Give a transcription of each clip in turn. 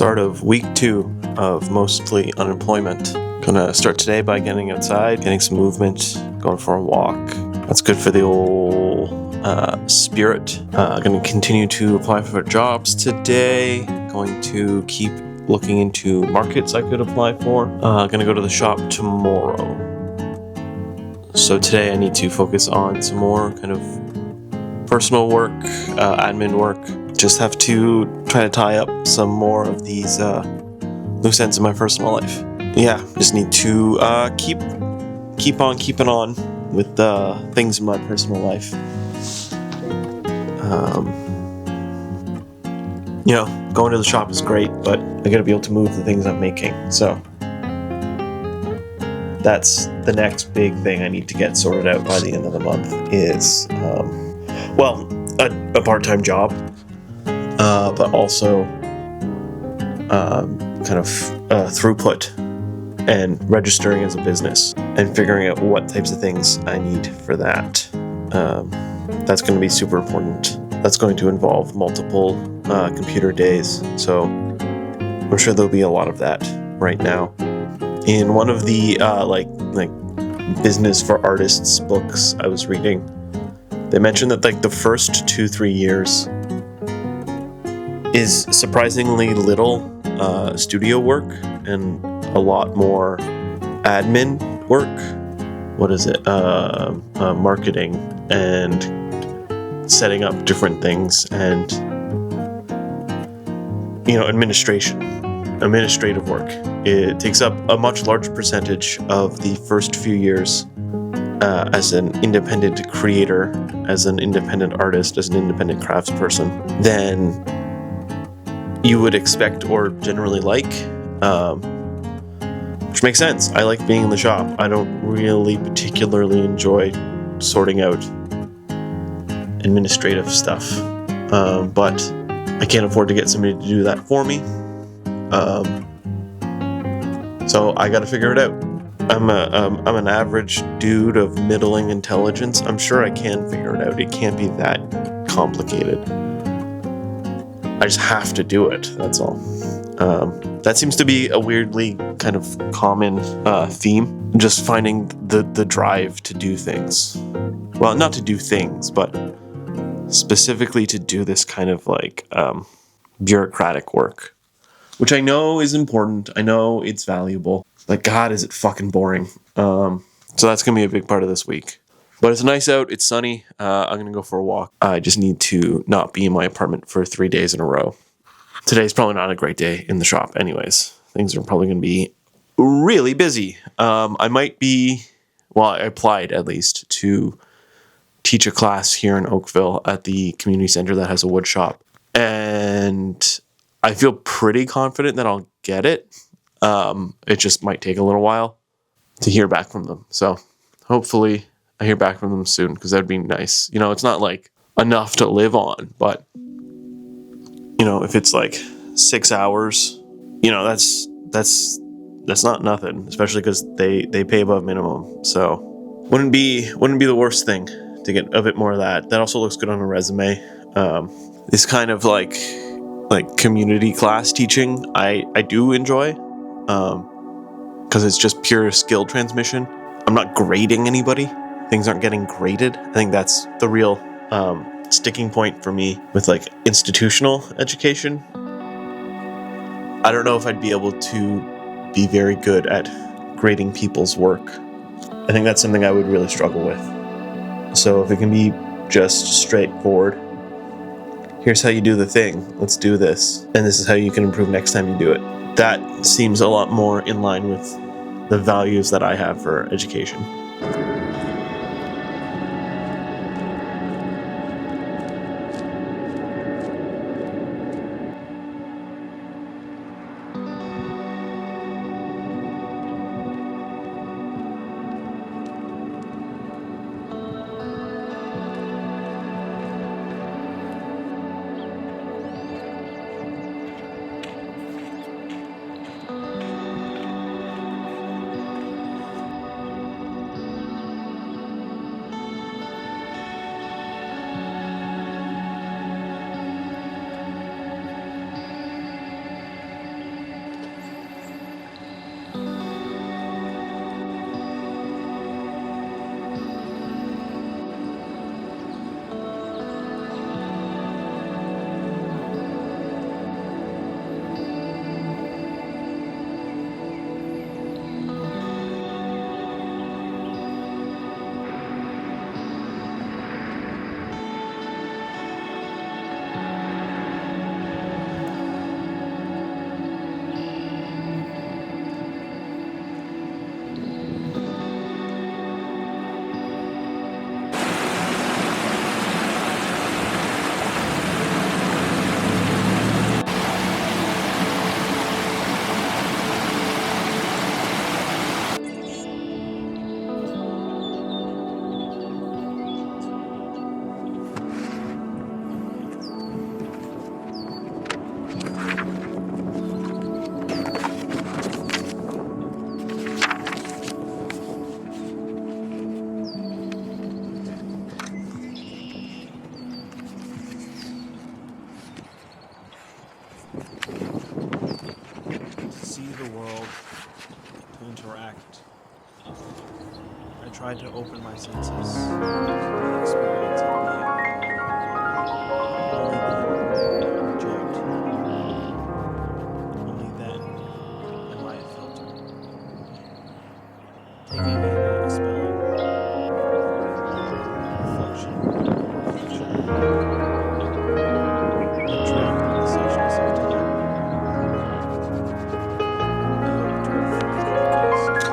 Start of week 2 of mostly unemployment. Gonna start today by getting outside, getting some movement, going for a walk. That's good for the old spirit. Gonna continue to apply for jobs today. Going to keep looking into markets I could apply for. Gonna go to the shop tomorrow. So today I need to focus on some more kind of personal work, admin work. Just have to try to tie up some more of these loose ends in my personal life. Yeah, just need to keep on keeping on with things in my personal life. Going to the shop is great, but I gotta be able to move the things I'm making. So that's the next big thing I need to get sorted out by the end of the month is, a part-time job, but also kind of throughput and registering as a business and figuring out what types of things I need for that. That's going to be super important. That's going to involve multiple computer days, so I'm sure there'll be a lot of that right now. In one of the like business for artists books I was reading, they mentioned that the first 2-3 years is surprisingly little studio work and a lot more admin work. What is it? Marketing and setting up different things and administrative work. It takes up a much larger percentage of the first few years as an independent creator, as an independent artist, as an independent craftsperson than you would expect or generally like, which makes sense. I like being in the shop. I don't really particularly enjoy sorting out administrative stuff, but I can't afford to get somebody to do that for me, so I gotta figure it out. I'm an average dude of middling intelligence. I'm sure I can figure it out. It can't be that complicated. I just have to do it, that's all. That seems to be a weirdly kind of common theme, just finding the drive to do things. Well, not to do things, but specifically to do this kind of bureaucratic work, which I know is important. I know it's valuable, but God, is it fucking boring. So that's going to be a big part of this week. But it's nice out. It's sunny. I'm going to go for a walk. I just need to not be in my apartment for 3 days in a row. Today's probably not a great day in the shop anyways. Things are probably going to be really busy. I applied at least to teach a class here in Oakville at the community center that has a wood shop. And I feel pretty confident that I'll get it. It just might take a little while to hear back from them. So hopefully I hear back from them soon, because that'd be nice. It's not enough to live on, but if it's 6 hours, that's not nothing, especially because they pay above minimum. So wouldn't be the worst thing to get a bit more of that. That also looks good on a resume. This kind of community class teaching I do enjoy, because it's just pure skill transmission. I'm not grading anybody. Things aren't getting graded. I think that's the real sticking point for me with institutional education. I don't know if I'd be able to be very good at grading people's work. I think that's something I would really struggle with. So if it can be just straightforward, here's how you do the thing, let's do this, and this is how you can improve next time you do it. That seems a lot more in line with the values that I have for education. tried to open my senses to the experience of being only then will I reject. Only then am I a filter. Taking in and expelling, reflection, reflection, adrift in the suchness of time, the oak turf through the case.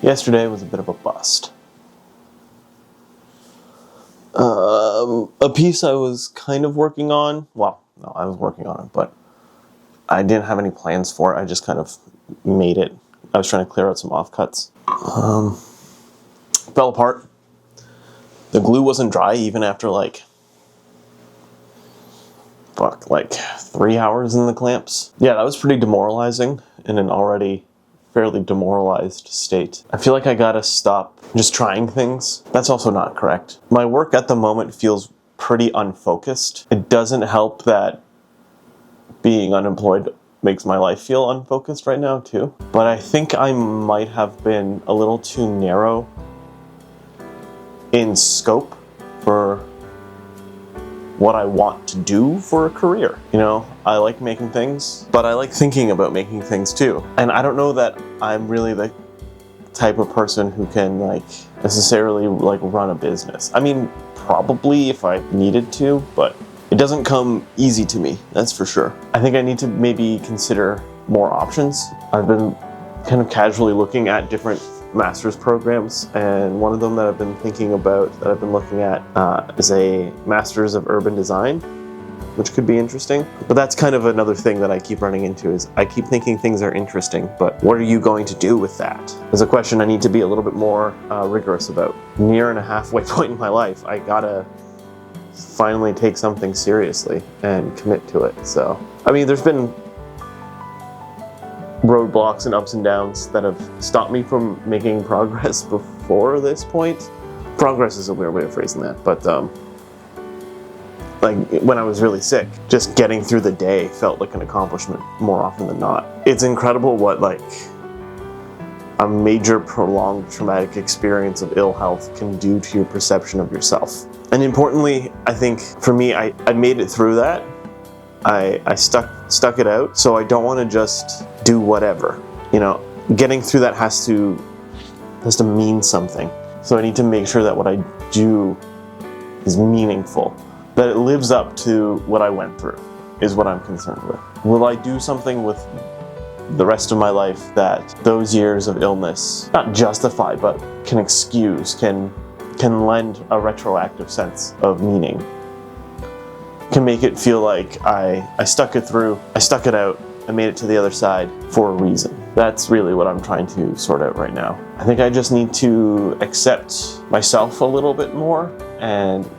Yesterday was a bit of a bust. A piece I was kind of working on, well, no, I was working on it, but I didn't have any plans for it. I just kind of made it. I was trying to clear out some offcuts. Fell apart. The glue wasn't dry even after like 3 hours in the clamps. Yeah, that was pretty demoralizing in an already fairly demoralized state. I feel like I gotta stop just trying things. That's also not correct. My work at the moment feels pretty unfocused. It doesn't help that being unemployed makes my life feel unfocused right now too. But I think I might have been a little too narrow in scope for what I want to do for a career. You know, I like making things, but I like thinking about making things too. And I don't know that I'm really the type of person who can necessarily run a business. I mean, probably if I needed to, but it doesn't come easy to me, that's for sure. I think I need to maybe consider more options. I've been kind of casually looking at different master's programs, and one of them that I've been thinking about, that I've been looking at, is a Master's of Urban Design, which could be interesting. But that's kind of another thing that I keep running into, is I keep thinking things are interesting, but what are you going to do with that? Is a question I need to be a little bit more rigorous about. Near and a halfway point in my life, I gotta finally take something seriously and commit to it. So, I mean, there's been roadblocks and ups and downs that have stopped me from making progress before this point. Progress is a weird way of phrasing that, but when I was really sick, just getting through the day felt like an accomplishment more often than not. It's incredible what a major prolonged traumatic experience of ill health can do to your perception of yourself. And importantly, I think for me, I made it through that. I stuck it out, so I don't want to just do whatever. You know, getting through that has to mean something. So I need to make sure that what I do is meaningful, that it lives up to what I went through, is what I'm concerned with. Will I do something with the rest of my life that those years of illness not justify, but can excuse, can lend a retroactive sense of meaning? Can make it feel like I stuck it through, I stuck it out, I made it to the other side for a reason. That's really what I'm trying to sort out right now. I think I just need to accept myself a little bit more, and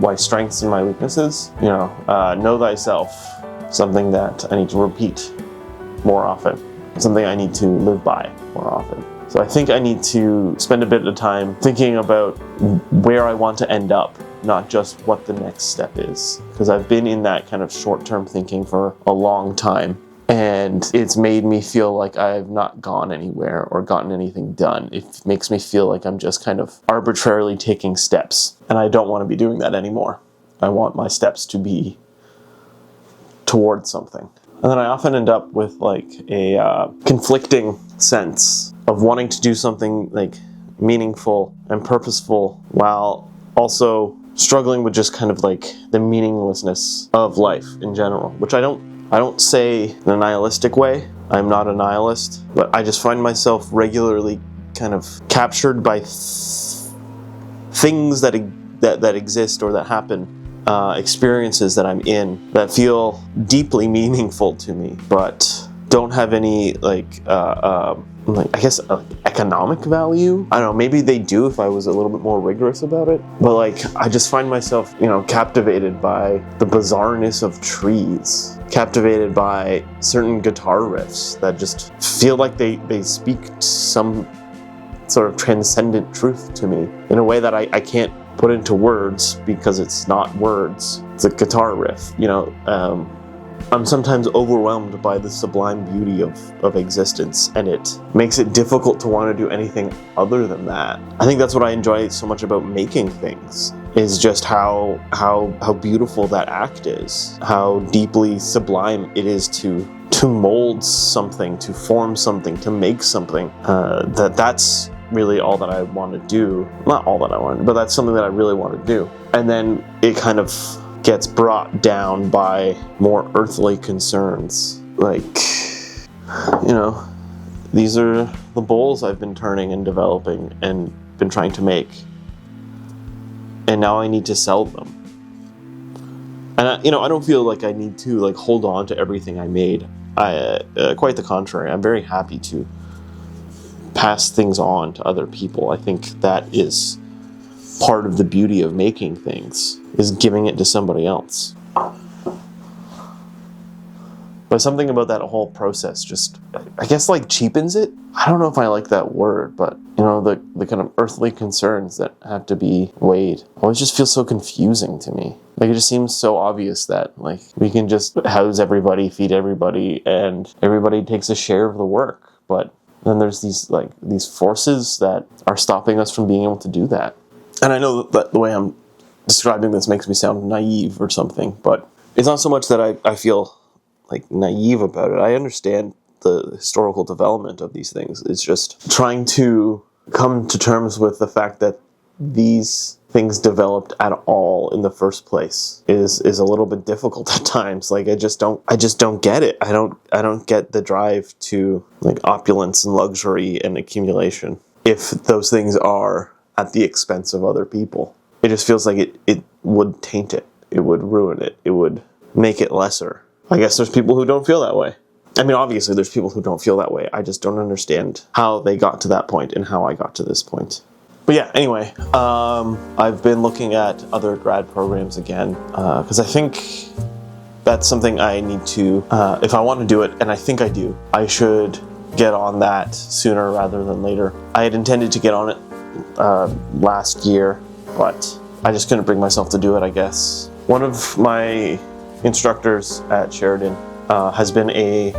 my strengths and my weaknesses. You know thyself, something that I need to repeat more often, something I need to live by more often. So I think I need to spend a bit of time thinking about where I want to end up, not just what the next step is. Because I've been in that kind of short-term thinking for a long time, and it's made me feel like I've not gone anywhere or gotten anything done. It makes me feel like I'm just kind of arbitrarily taking steps, and I don't want to be doing that anymore. I want my steps to be towards something. And then I often end up with a conflicting sense of wanting to do something meaningful and purposeful, while also struggling with just kind of the meaninglessness of life in general, which I don't say in a nihilistic way. I'm not a nihilist, but I just find myself regularly kind of captured by things that exist or that happen, experiences that I'm in that feel deeply meaningful to me, but don't have any economic value. I don't know, maybe they do if I was a little bit more rigorous about it, but I just find myself, captivated by the bizarreness of trees, captivated by certain guitar riffs that just feel like they speak some sort of transcendent truth to me in a way that I can't put into words, because it's not words, it's a guitar riff. I'm sometimes overwhelmed by the sublime beauty of existence, and it makes it difficult to want to do anything other than that. I think that's what I enjoy so much about making things, is just how beautiful that act is, how deeply sublime it is to mold something, to form something, to make something. That's really all that I want to do. Not all that I want to do, but that's something that I really want to do. And then it kind of gets brought down by more earthly concerns. Like, these are the bowls I've been turning and developing and been trying to make. And now I need to sell them. And I don't feel like I need to hold on to everything I made. Quite the contrary. I'm very happy to pass things on to other people. I think that is part of the beauty of making things, is giving it to somebody else. But something about that whole process just, I guess, cheapens it. I don't know if I like that word, but the kind of earthly concerns that have to be weighed always just feels so confusing to me. It just seems so obvious that we can just house everybody, feed everybody, and everybody takes a share of the work. But then there's these forces that are stopping us from being able to do that. And I know that the way I'm describing this makes me sound naive or something, but it's not so much that I feel naive about it. I understand the historical development of these things. It's just trying to come to terms with the fact that these things developed at all in the first place is a little bit difficult at times. I just don't get it. I don't get the drive to opulence and luxury and accumulation if those things are at the expense of other people. It just feels like it would taint it. It would ruin it. It would make it lesser. I guess there's people who don't feel that way. I mean, obviously there's people who don't feel that way. I just don't understand how they got to that point and how I got to this point. But yeah, anyway, I've been looking at other grad programs again, because I think that's something I need to, if I want to do it, and I think I do, I should get on that sooner rather than later. I had intended to get on it last year, but I just couldn't bring myself to do it, I guess. One of my instructors at Sheridan has been a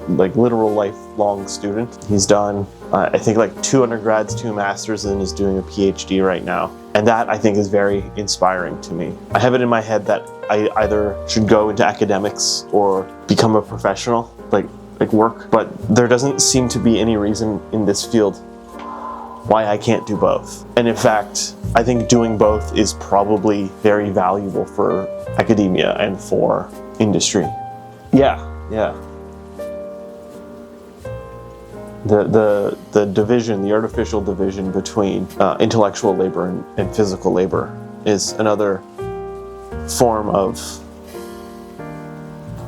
literal lifelong student. He's done I think 2 undergrads, 2 masters, and is doing a PhD right now. And that I think is very inspiring to me. I have it in my head that I either should go into academics or become a professional, work, but there doesn't seem to be any reason in this field why I can't do both. And in fact, I think doing both is probably very valuable for academia and for industry. Yeah. The division, the artificial division between intellectual labor and physical labor is another form of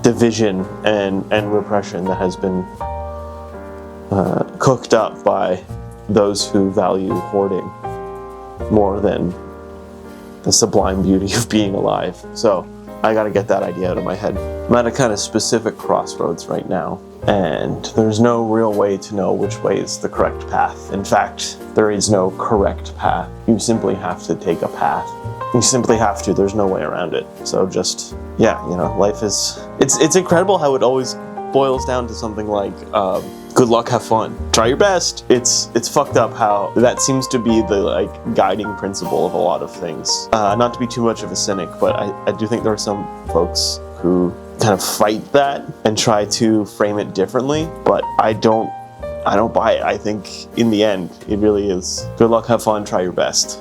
division and repression that has been cooked up by those who value hoarding more than the sublime beauty of being alive. So I gotta get that idea out of my head. I'm at a kind of specific crossroads right now, and there's no real way to know which way is the correct path. In fact, there is no correct path. You simply have to take a path. You simply have to, there's no way around it. So just, life is, it's incredible how it always boils down to something like, good luck, have fun, try your best. It's fucked up how that seems to be the guiding principle of a lot of things. Not to be too much of a cynic, but I do think there are some folks who kind of fight that and try to frame it differently, but I don't buy it. I think in the end, it really is good luck, have fun, try your best.